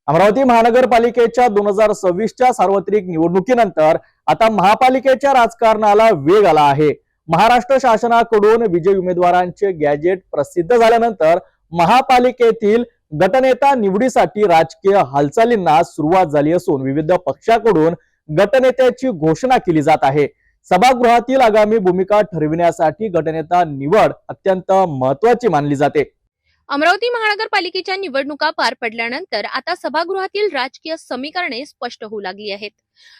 अमरावती महानगरपालिकेच्या 2026च्या सार्वत्रिक निवडणुकीनंतर आता महापालिकेच्या राजकारणाला वेग आला आहे। महाराष्ट्र शासनाकडून विजयी उमेदवारांचे गॅजेट प्रसिद्ध झाल्यानंतर महापालिकेतील गटनेता निवडीसाठी राजकीय हालचालींना सुरुवात झाली असून विविध पक्षाकडून गटनेत्याची घोषणा केली जात आहे। सभागृहातील आगामी भूमिका ठरविण्यासाठी गटनेता निवड अत्यंत महत्त्वाची मानली जाते। अमरावती महानगरपालिकेच्या निवडणुका पार पडल्यानंतर आता सभागृहातील राजकीय समीकरणे स्पष्ट होऊ लागली आहेत।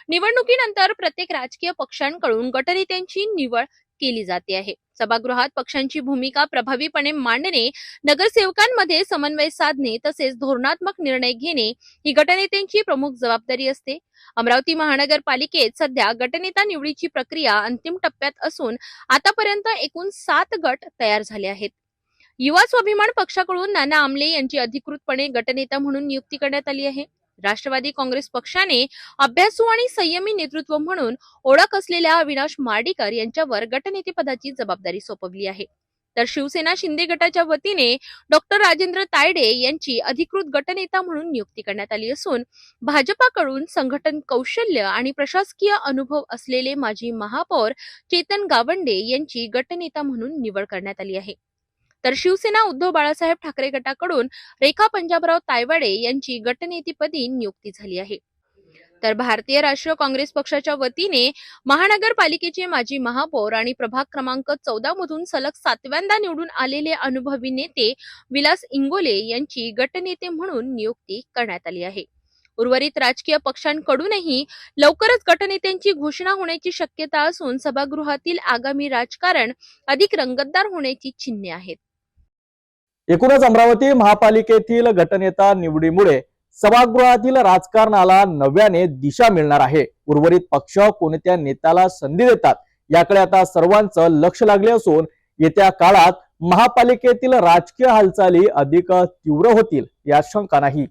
निवडणुकीनंतर प्रत्येक राजकीय पक्षांकडून गटनेत्यांची निवड केली जाते आहे। सभागृहात पक्षांची भूमिका प्रभावीपणे मांडणे, नगरसेवकांमध्ये समन्वय साधणे तसेच धोरणात्मक निर्णय घेणे ही गटनेत्यांची प्रमुख जबाबदारी असते। अमरावती महानगरपालिकेत सध्या गटनेता निवडीची प्रक्रिया अंतिम टप्प्यात असून आतापर्यंत एकूण 7 गट तयार झाले आहेत। युवा स्वाभिमान पक्षाकडून नाना आमले यांची अधिकृतपणे गटनेता म्हणून नियुक्ती करण्यात आली आहे। राष्ट्रवादी काँग्रेस पक्षाने अभ्यासू आणि संयमी नेतृत्व म्हणून ओळख असलेल्या अविनाश मार्डीकर यांच्यावर गटनेतेपदाची जबाबदारी सोपवली आहे। तर शिवसेना शिंदे गटाच्या वतीने डॉक्टर राजेंद्र तायडे यांची अधिकृत गटनेता म्हणून नियुक्ती करण्यात आली असून भाजपाकडून संघटन कौशल्य आणि प्रशासकीय अनुभव असलेले माजी महापौर चेतन गावंडे यांची गटनेता म्हणून निवड करण्यात आली आहे। तर शिवसेना उद्धव बाळासाहेब ठाकरे गटाकडून रेखा पंजाबराव तायवाडे यांची गटनेतेपदी नियुक्ती झाली आहे। तर भारतीय राष्ट्रीय काँग्रेस पक्षाच्या वतीने महानगरपालिकेचे माजी महापौर आणि प्रभाग क्रमांक 14 मधून सलग 7व्यांदा निवडून आलेले अनुभवी नेते विलास इंगोले यांची गटनेते म्हणून नियुक्ती करण्यात आली आहे। उर्वरित राजकीय पक्षांकडूनही लवकरच गटनेत्यांची घोषणा होण्याची शक्यता असून सभागृहातील आगामी राजकारण अधिक रंगतदार होण्याची चिन्हे आहेत। एकूणच अमरावती महापालिकेतील गटनेता निवडीमुळे सभागृहातील राजकारणाला नव्याने दिशा मिळणार आहे। उर्वरित पक्ष कोणत्या नेत्याला संधी देतात याकडे आता सर्वांचं लक्ष लागले असून येत्या काळात महापालिकेतील राजकीय हालचाली अधिक तीव्र होतील यात शंका नाही।